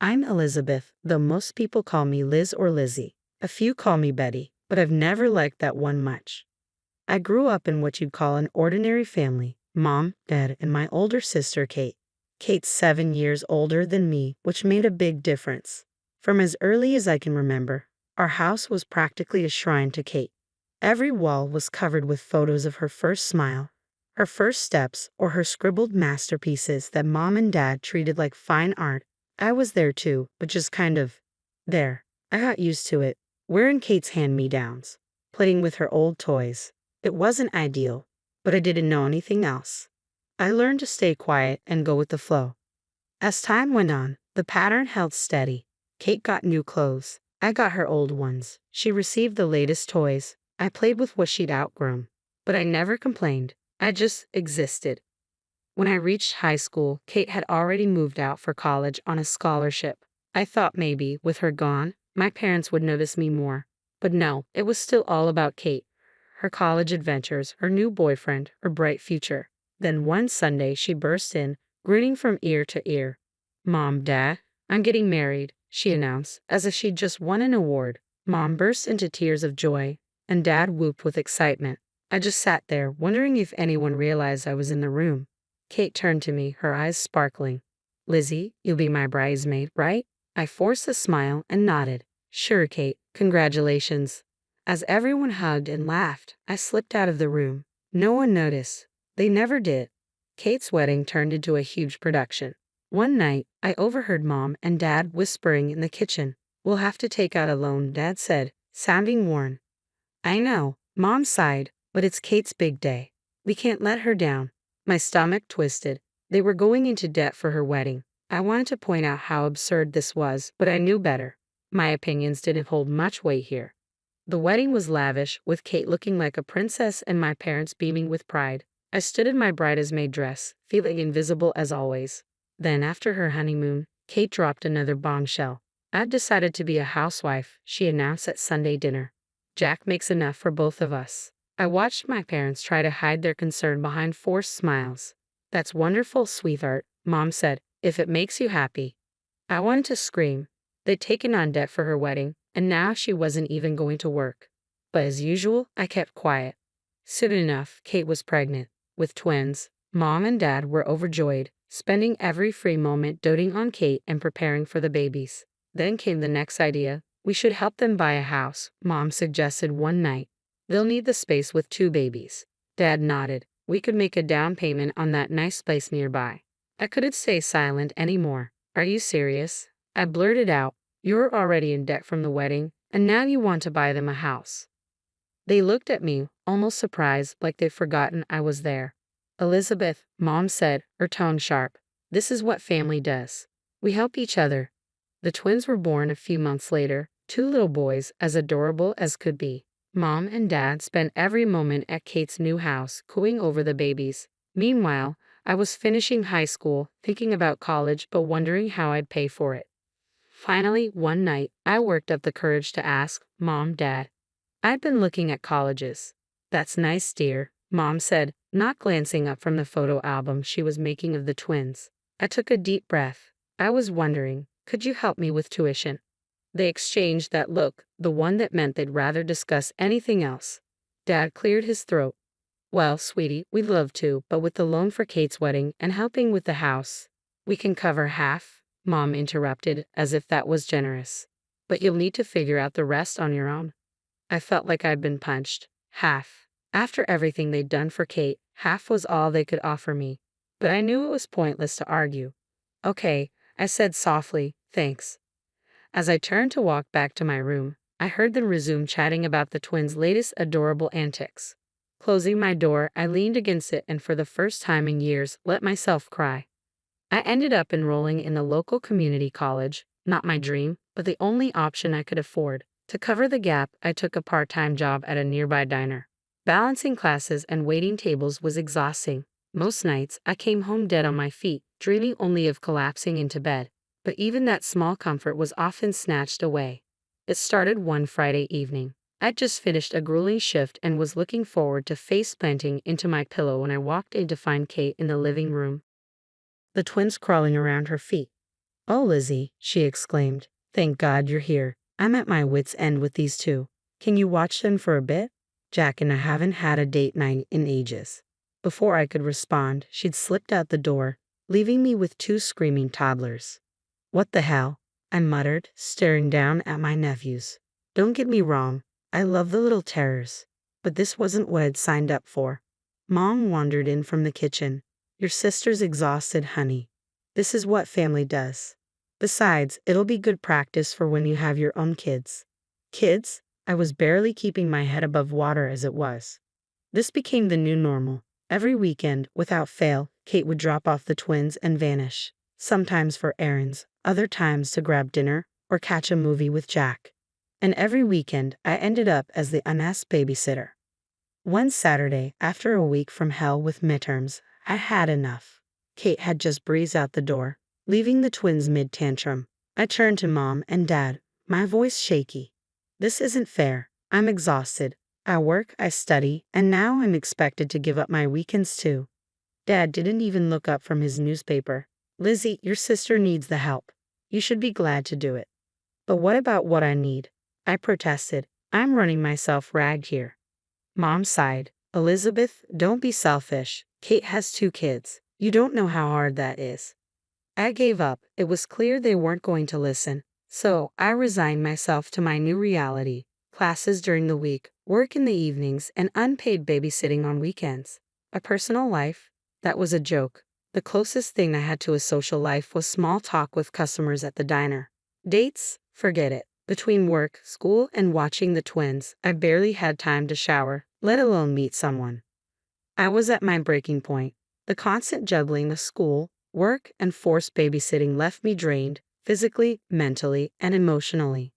I'm Elizabeth, though most people call me Liz or Lizzie. A few call me Betty, but I've never liked that one much. I grew up in what you'd call an ordinary family: mom, dad, and my older sister, Kate. Kate's 7 years older than me, which made a big difference. From as early as I can remember, our house was practically a shrine to Kate. Every wall was covered with photos of her first smile, her first steps, or her scribbled masterpieces that mom and dad treated like fine art. I was there too, but just kind of there. I got used to it, wearing Kate's hand-me-downs, playing with her old toys. It wasn't ideal, but I didn't know anything else. I learned to stay quiet and go with the flow. As time went on, the pattern held steady. Kate got new clothes. I got her old ones. She received the latest toys. I played with what she'd outgrown. But I never complained. I just existed. When I reached high school, Kate had already moved out for college on a scholarship. I thought maybe, with her gone, my parents would notice me more. But no, it was still all about Kate, her college adventures, her new boyfriend, her bright future. Then one Sunday she burst in, grinning from ear to ear. "Mom, Dad, I'm getting married," she announced, as if she'd just won an award. Mom burst into tears of joy, and Dad whooped with excitement. I just sat there, wondering if anyone realized I was in the room. Kate turned to me, her eyes sparkling. "Lizzie, you'll be my bridesmaid, right?" I forced a smile and nodded. "Sure, Kate, congratulations." As everyone hugged and laughed, I slipped out of the room. No one noticed. They never did. Kate's wedding turned into a huge production. One night, I overheard Mom and Dad whispering in the kitchen. "We'll have to take out a loan," Dad said, sounding worn. "I know," Mom sighed, "but it's Kate's big day. We can't let her down." My stomach twisted. They were going into debt for her wedding. I wanted to point out how absurd this was, but I knew better. My opinions didn't hold much weight here. The wedding was lavish, with Kate looking like a princess and my parents beaming with pride. I stood in my bridesmaid dress, feeling invisible as always. Then, after her honeymoon, Kate dropped another bombshell. "I've decided to be a housewife," she announced at Sunday dinner. "Jack makes enough for both of us." I watched my parents try to hide their concern behind forced smiles. "That's wonderful, sweetheart," Mom said, "if it makes you happy." I wanted to scream. They'd taken on debt for her wedding, and now she wasn't even going to work. But as usual, I kept quiet. Soon enough, Kate was pregnant, with twins. Mom and Dad were overjoyed, spending every free moment doting on Kate and preparing for the babies. Then came the next idea. "We should help them buy a house," Mom suggested one night. "They'll need the space with 2 babies." Dad nodded. "We could make a down payment on that nice place nearby." I couldn't stay silent anymore. "Are you serious?" I blurted out. "You're already in debt from the wedding, and now you want to buy them a house." They looked at me, almost surprised, like they'd forgotten I was there. "Elizabeth," Mom said, her tone sharp, "this is what family does. We help each other." The twins were born a few months later, 2 little boys, as adorable as could be. Mom and Dad spent every moment at Kate's new house, cooing over the babies. Meanwhile, I was finishing high school, thinking about college, but wondering how I'd pay for it. Finally, one night, I worked up the courage to ask, "Mom, Dad, I'd been looking at colleges." "That's nice, dear," Mom said, not glancing up from the photo album she was making of the twins. I took a deep breath. I was wondering, could you help me with tuition? They exchanged that look, the one that meant they'd rather discuss anything else. Dad cleared his throat. "Well, sweetie, we'd love to, but with the loan for Kate's wedding and helping with the house, we can cover half," Mom interrupted, as if that was generous. "But you'll need to figure out the rest on your own." I felt like I'd been punched. Half. After everything they'd done for Kate, half was all they could offer me. But I knew it was pointless to argue. "Okay," I said softly, "thanks." As I turned to walk back to my room, I heard them resume chatting about the twins' latest adorable antics. Closing my door, I leaned against it and for the first time in years let myself cry. I ended up enrolling in the local community college, not my dream, but the only option I could afford. To cover the gap, I took a part-time job at a nearby diner. Balancing classes and waiting tables was exhausting. Most nights, I came home dead on my feet, dreaming only of collapsing into bed. But even that small comfort was often snatched away. It started one Friday evening. I'd just finished a grueling shift and was looking forward to face-planting into my pillow when I walked in to find Kate in the living room, the twins crawling around her feet. "Oh, Lizzie," she exclaimed. "Thank God you're here. I'm at my wits' end with these two. Can you watch them for a bit? Jack and I haven't had a date night in ages." Before I could respond, she'd slipped out the door, leaving me with two screaming toddlers. "What the hell?" I muttered, staring down at my nephews. Don't get me wrong, I love the little terrors, but this wasn't what I'd signed up for. Mom wandered in from the kitchen. "Your sister's exhausted, honey. This is what family does. Besides, it'll be good practice for when you have your own kids." Kids? I was barely keeping my head above water as it was. This became the new normal. Every weekend, without fail, Kate would drop off the twins and vanish. Sometimes for errands, other times to grab dinner or catch a movie with Jack. And every weekend, I ended up as the unasked babysitter. One Saturday, after a week from hell with midterms, I had enough. Kate had just breezed out the door, leaving the twins mid-tantrum. I turned to Mom and Dad, my voice shaky. "This isn't fair. I'm exhausted. I work, I study, and now I'm expected to give up my weekends too." Dad didn't even look up from his newspaper. "Lizzie, your sister needs the help. You should be glad to do it." "But what about what I need?" I protested. "I'm running myself ragged here." Mom sighed. "Elizabeth, don't be selfish. Kate has two kids. You don't know how hard that is." I gave up. It was clear they weren't going to listen. So I resigned myself to my new reality. Classes during the week, work in the evenings, and unpaid babysitting on weekends. A personal life? That was a joke. The closest thing I had to a social life was small talk with customers at the diner. Dates? Forget it. Between work, school, and watching the twins, I barely had time to shower, let alone meet someone. I was at my breaking point. The constant juggling of school, work, and forced babysitting left me drained, physically, mentally, and emotionally.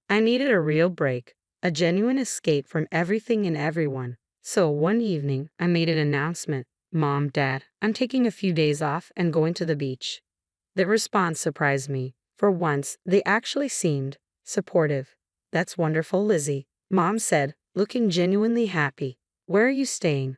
I needed a real break, a genuine escape from everything and everyone. So one evening, I made an announcement. "Mom, Dad, I'm taking a few days off and going to the beach." The response surprised me. For once, they actually seemed supportive. "That's wonderful, Lizzie," Mom said, looking genuinely happy. "Where are you staying?"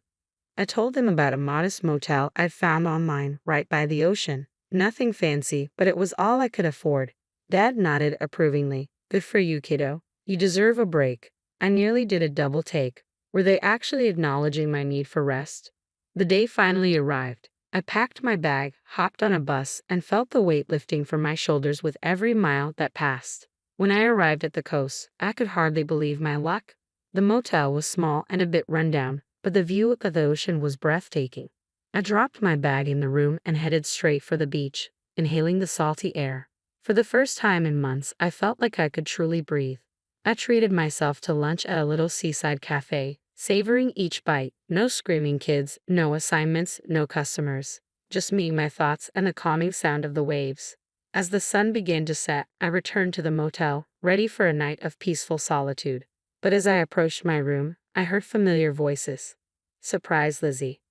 I told them about a modest motel I'd found online right by the ocean. Nothing fancy, but it was all I could afford. Dad nodded approvingly. "Good for you, kiddo. You deserve a break." I nearly did a double take. Were they actually acknowledging my need for rest? The day finally arrived. I packed my bag, hopped on a bus, and felt the weight lifting from my shoulders with every mile that passed. When I arrived at the coast, I could hardly believe my luck. The motel was small and a bit rundown, but the view of the ocean was breathtaking. I dropped my bag in the room and headed straight for the beach, inhaling the salty air. For the first time in months, I felt like I could truly breathe. I treated myself to lunch at a little seaside cafe, savoring each bite. No screaming kids, no assignments, no customers. Just me, my thoughts, and the calming sound of the waves. As the sun began to set, I returned to the motel, ready for a night of peaceful solitude. But as I approached my room, I heard familiar voices. "Surprise, Lizzie."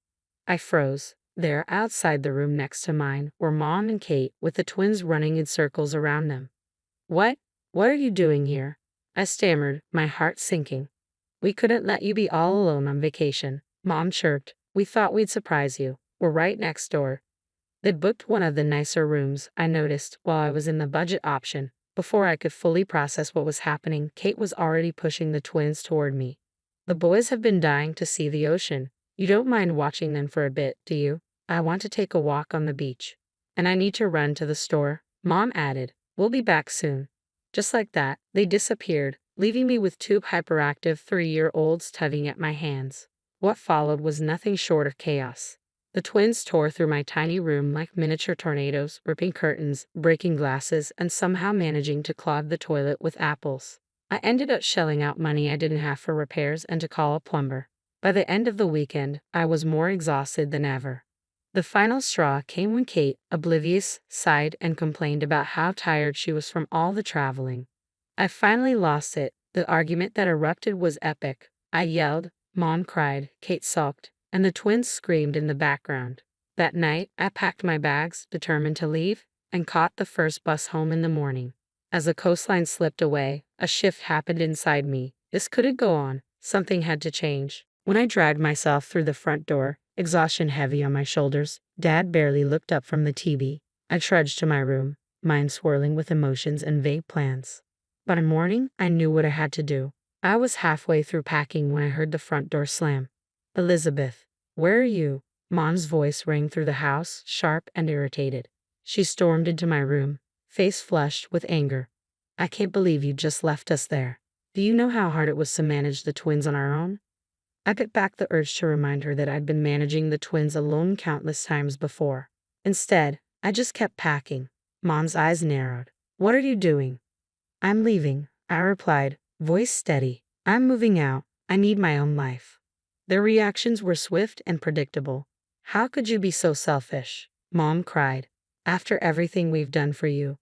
I froze. There, outside the room next to mine, were Mom and Kate, with the twins running in circles around them. "What? What are you doing here?" I stammered, my heart sinking. "We couldn't let you be all alone on vacation," Mom chirped. "We thought we'd surprise you. We're right next door." They'd booked one of the nicer rooms, I noticed, while I was in the budget option. Before I could fully process what was happening, Kate was already pushing the twins toward me. "The boys have been dying to see the ocean. You don't mind watching them for a bit, do you? I want to take a walk on the beach. And I need to run to the store," Mom added. "We'll be back soon." Just like that, they disappeared, leaving me with two hyperactive 3-year-olds tugging at my hands. What followed was nothing short of chaos. The twins tore through my tiny room like miniature tornadoes, ripping curtains, breaking glasses, and somehow managing to clog the toilet with apples. I ended up shelling out money I didn't have for repairs and to call a plumber. By the end of the weekend, I was more exhausted than ever. The final straw came when Kate, oblivious, sighed and complained about how tired she was from all the traveling. I finally lost it. The argument that erupted was epic. I yelled, Mom cried, Kate sulked, and the twins screamed in the background. That night, I packed my bags, determined to leave, and caught the first bus home in the morning. As the coastline slipped away, a shift happened inside me. This couldn't go on. Something had to change. When I dragged myself through the front door, exhaustion heavy on my shoulders, Dad barely looked up from the TV. I trudged to my room. mind swirling with emotions and vague plans. By morning, I knew what I had to do. I was halfway through packing when I heard the front door slam. Elizabeth, where are you? Mom's voice rang through the house, sharp and irritated. She stormed into my room, face flushed with anger. I can't believe you just left us there. Do you know how hard it was to manage the twins on our own? I bit back the urge to remind her that I'd been managing the twins alone countless times before. Instead, I just kept packing. Mom's eyes narrowed. What are you doing? I'm leaving, I replied, voice steady. I'm moving out. I need my own life. Their reactions were swift and predictable. How could you be so selfish? Mom cried. After everything we've done for you.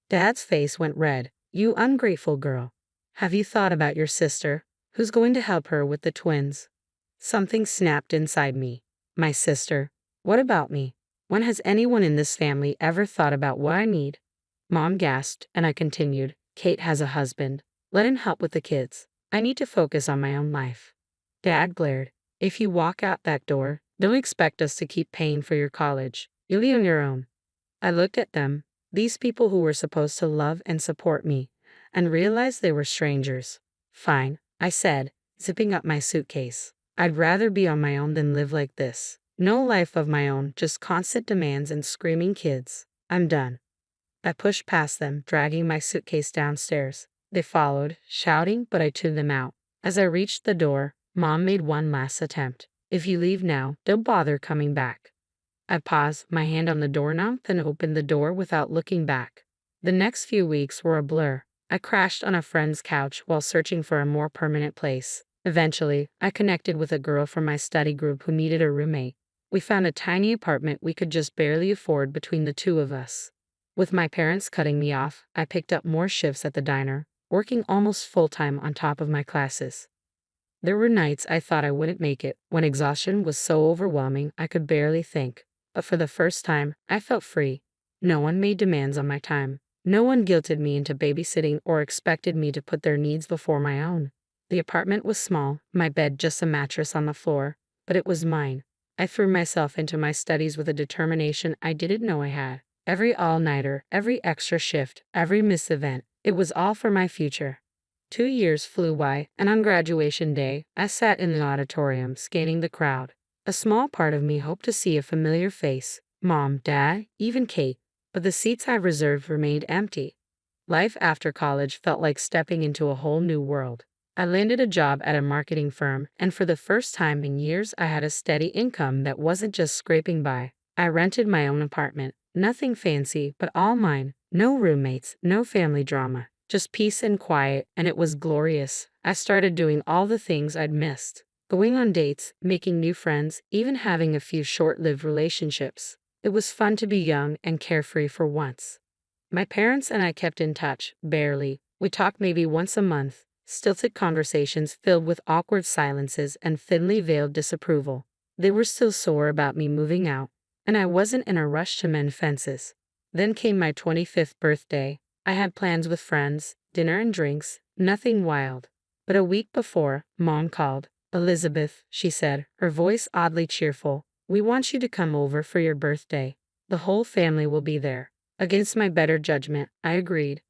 Dad's face went red. You ungrateful girl. Have you thought about your sister? Who's going to help her with the twins? Something snapped inside me. My sister. What about me? When has anyone in this family ever thought about what I need? Mom gasped, and I continued. Kate has a husband. Let him help with the kids. I need to focus on my own life. Dad glared. If you walk out that door, don't expect us to keep paying for your college. You'll be on your own. I looked at them, these people who were supposed to love and support me, and realized they were strangers. Fine, I said, zipping up my suitcase. I'd rather be on my own than live like this. No life of my own, just constant demands and screaming kids. I'm done. I pushed past them, dragging my suitcase downstairs. They followed, shouting, but I tuned them out. As I reached the door, Mom made one last attempt. If you leave now, don't bother coming back. I paused, my hand on the doorknob, then opened the door without looking back. The next few weeks were a blur. I crashed on a friend's couch while searching for a more permanent place. Eventually, I connected with a girl from my study group who needed a roommate. We found a tiny apartment we could just barely afford between the two of us. With my parents cutting me off, I picked up more shifts at the diner, working almost full-time on top of my classes. There were nights I thought I wouldn't make it, when exhaustion was so overwhelming I could barely think. But for the first time, I felt free. No one made demands on my time. No one guilted me into babysitting or expected me to put their needs before my own. The apartment was small, my bed just a mattress on the floor, but it was mine. I threw myself into my studies with a determination I didn't know I had. Every all-nighter, every extra shift, every missed event, it was all for my future. 2 years flew by, and on graduation day, I sat in the auditorium, scanning the crowd. A small part of me hoped to see a familiar face, Mom, Dad, even Kate, but the seats I reserved remained empty. Life after college felt like stepping into a whole new world. I landed a job at a marketing firm, and for the first time in years I had a steady income that wasn't just scraping by. I rented my own apartment, nothing fancy, but all mine, no roommates, no family drama, just peace and quiet, and it was glorious. I started doing all the things I'd missed. Going on dates, making new friends, even having a few short-lived relationships. It was fun to be young and carefree for once. My parents and I kept in touch, barely. We talked maybe once a month, stilted conversations filled with awkward silences and thinly veiled disapproval. They were still sore about me moving out, and I wasn't in a rush to mend fences. Then came my 25th birthday. I had plans with friends, dinner and drinks, nothing wild. But a week before, Mom called. Elizabeth, she said, her voice oddly cheerful, we want you to come over for your birthday. The whole family will be there. Against my better judgment, I agreed.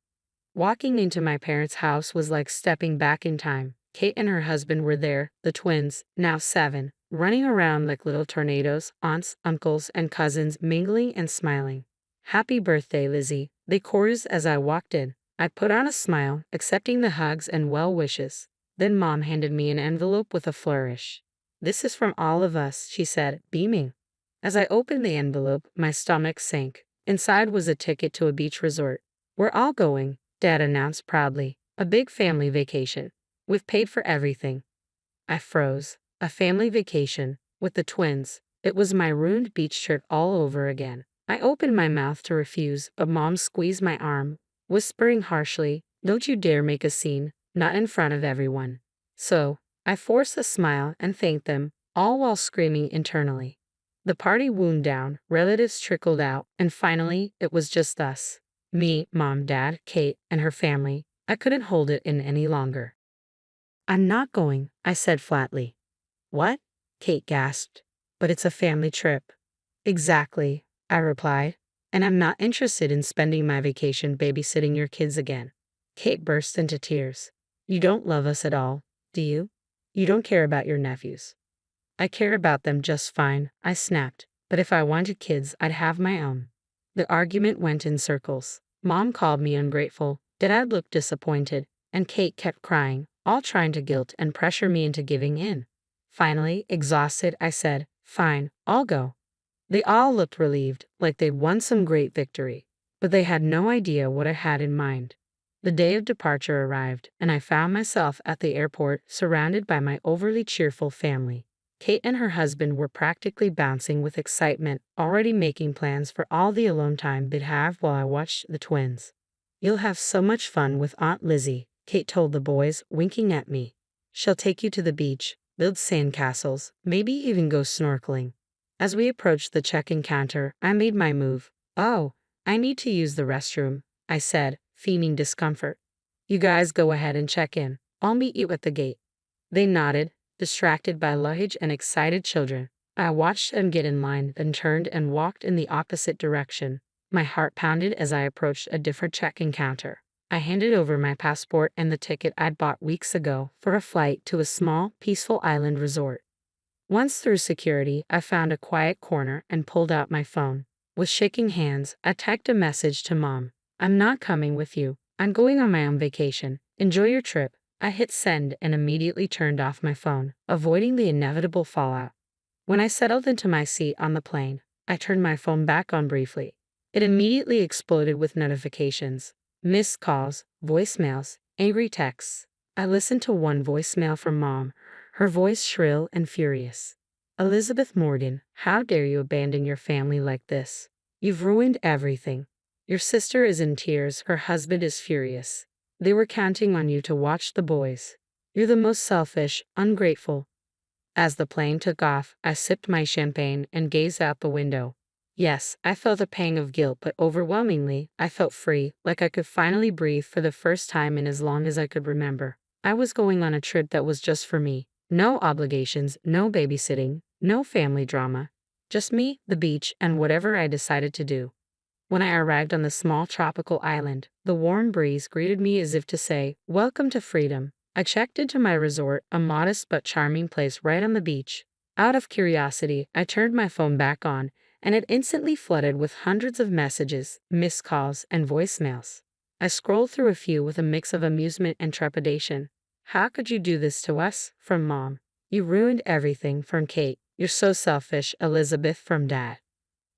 Walking into my parents' house was like stepping back in time. Kate and her husband were there, the twins, now 7, running around like little tornadoes, aunts, uncles, and cousins mingling and smiling. Happy birthday, Lizzie, they chorused as I walked in. I put on a smile, accepting the hugs and well wishes. Then Mom handed me an envelope with a flourish. This is from all of us, she said, beaming. As I opened the envelope, my stomach sank. Inside was a ticket to a beach resort. We're all going, Dad announced proudly. A big family vacation. We've paid for everything. I froze. A family vacation, with the twins. It was my ruined beach trip all over again. I opened my mouth to refuse, but Mom squeezed my arm, whispering harshly, don't you dare make a scene. Not in front of everyone. So, I forced a smile and thanked them, all while screaming internally. The party wound down, relatives trickled out, and finally, it was just us. Me, Mom, Dad, Kate, and her family. I couldn't hold it in any longer. I'm not going, I said flatly. What? Kate gasped. But it's a family trip. Exactly, I replied. And I'm not interested in spending my vacation babysitting your kids again. Kate burst into tears. You don't love us at all, do you? You don't care about your nephews. I care about them just fine, I snapped. But if I wanted kids, I'd have my own. The argument went in circles. Mom called me ungrateful, Dad looked disappointed, and Kate kept crying, all trying to guilt and pressure me into giving in. Finally, exhausted, I said, Fine, I'll go. They all looked relieved, like they'd won some great victory, but they had no idea what I had in mind. The day of departure arrived, and I found myself at the airport surrounded by my overly cheerful family. Kate and her husband were practically bouncing with excitement, already making plans for all the alone time they'd have while I watched the twins. You'll have so much fun with Aunt Lizzie, Kate told the boys, winking at me. She'll take you to the beach, build sandcastles, maybe even go snorkeling. As we approached the check-in counter, I made my move. Oh, I need to use the restroom, I said, feigning discomfort. You guys go ahead and check in. I'll meet you at the gate. They nodded, distracted by luggage and excited children. I watched them get in line, then turned and walked in the opposite direction. My heart pounded as I approached a different check-in counter. I handed over my passport and the ticket I'd bought weeks ago for a flight to a small, peaceful island resort. Once through security, I found a quiet corner and pulled out my phone. With shaking hands, I typed a message to Mom. I'm not coming with you. I'm going on my own vacation. Enjoy your trip. I hit send and immediately turned off my phone, avoiding the inevitable fallout. When I settled into my seat on the plane, I turned my phone back on briefly. It immediately exploded with notifications, missed calls, voicemails, angry texts. I listened to one voicemail from Mom, her voice shrill and furious. Elizabeth Morgan, how dare you abandon your family like this? You've ruined everything. Your sister is in tears, her husband is furious. They were counting on you to watch the boys. You're the most selfish, ungrateful. As the plane took off, I sipped my champagne and gazed out the window. Yes, I felt a pang of guilt, but overwhelmingly, I felt free, like I could finally breathe for the first time in as long as I could remember. I was going on a trip that was just for me. No obligations, no babysitting, no family drama. Just me, the beach, and whatever I decided to do. When I arrived on the small tropical island, the warm breeze greeted me as if to say, Welcome to freedom. I checked into my resort, a modest but charming place right on the beach. Out of curiosity, I turned my phone back on, and it instantly flooded with hundreds of messages, missed calls, and voicemails. I scrolled through a few with a mix of amusement and trepidation. How could you do this to us? From Mom. You ruined everything. From Kate. You're so selfish. Elizabeth. From Dad.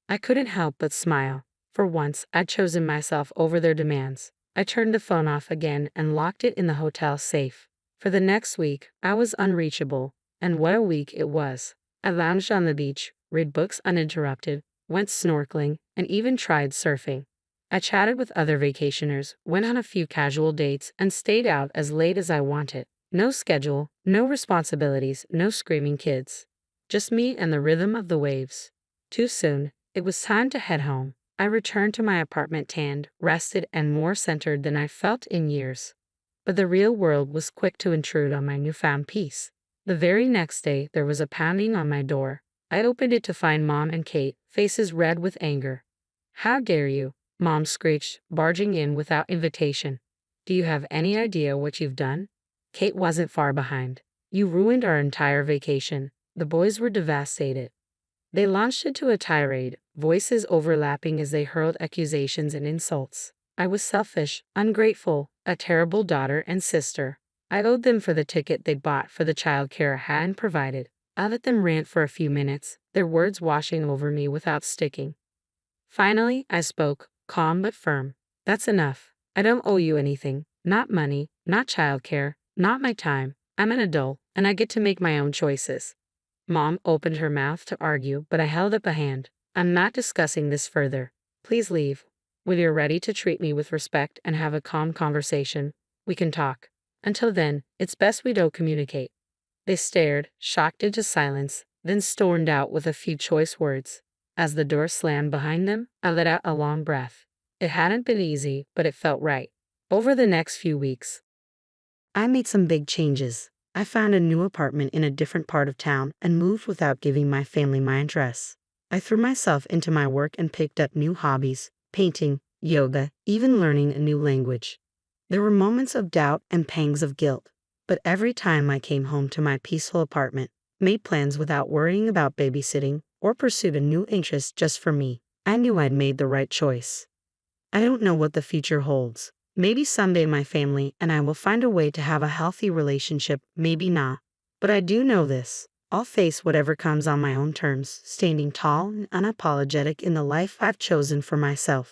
I couldn't help but smile. For once, I'd chosen myself over their demands. I turned the phone off again and locked it in the hotel safe. For the next week, I was unreachable, and what a week it was. I lounged on the beach, read books uninterrupted, went snorkeling, and even tried surfing. I chatted with other vacationers, went on a few casual dates, and stayed out as late as I wanted. No schedule, no responsibilities, no screaming kids. Just me and the rhythm of the waves. Too soon, it was time to head home. I returned to my apartment tanned, rested, and more centered than I felt in years. But the real world was quick to intrude on my newfound peace. The very next day, there was a pounding on my door. I opened it to find Mom and Kate, faces red with anger. How dare you? Mom screeched, barging in without invitation. Do you have any idea what you've done? Kate wasn't far behind. You ruined our entire vacation. The boys were devastated. They launched into a tirade, voices overlapping as they hurled accusations and insults. I was selfish, ungrateful, a terrible daughter and sister. I owed them for the ticket they'd bought for the childcare I hadn't provided. I let them rant for a few minutes, their words washing over me without sticking. Finally, I spoke, calm but firm. That's enough. I don't owe you anything. Not money, not childcare, not my time. I'm an adult, and I get to make my own choices. Mom opened her mouth to argue, but I held up a hand. I'm not discussing this further. Please leave. When you're ready to treat me with respect and have a calm conversation, we can talk. Until then, it's best we don't communicate. They stared, shocked into silence, then stormed out with a few choice words. As the door slammed behind them, I let out a long breath. It hadn't been easy, but it felt right. Over the next few weeks, I made some big changes. I found a new apartment in a different part of town and moved without giving my family my address. I threw myself into my work and picked up new hobbies, painting, yoga, even learning a new language. There were moments of doubt and pangs of guilt, but every time I came home to my peaceful apartment, made plans without worrying about babysitting, or pursued a new interest just for me, I knew I'd made the right choice. I don't know what the future holds. Maybe someday my family and I will find a way to have a healthy relationship, maybe not. But I do know this. I'll face whatever comes on my own terms, standing tall and unapologetic in the life I've chosen for myself.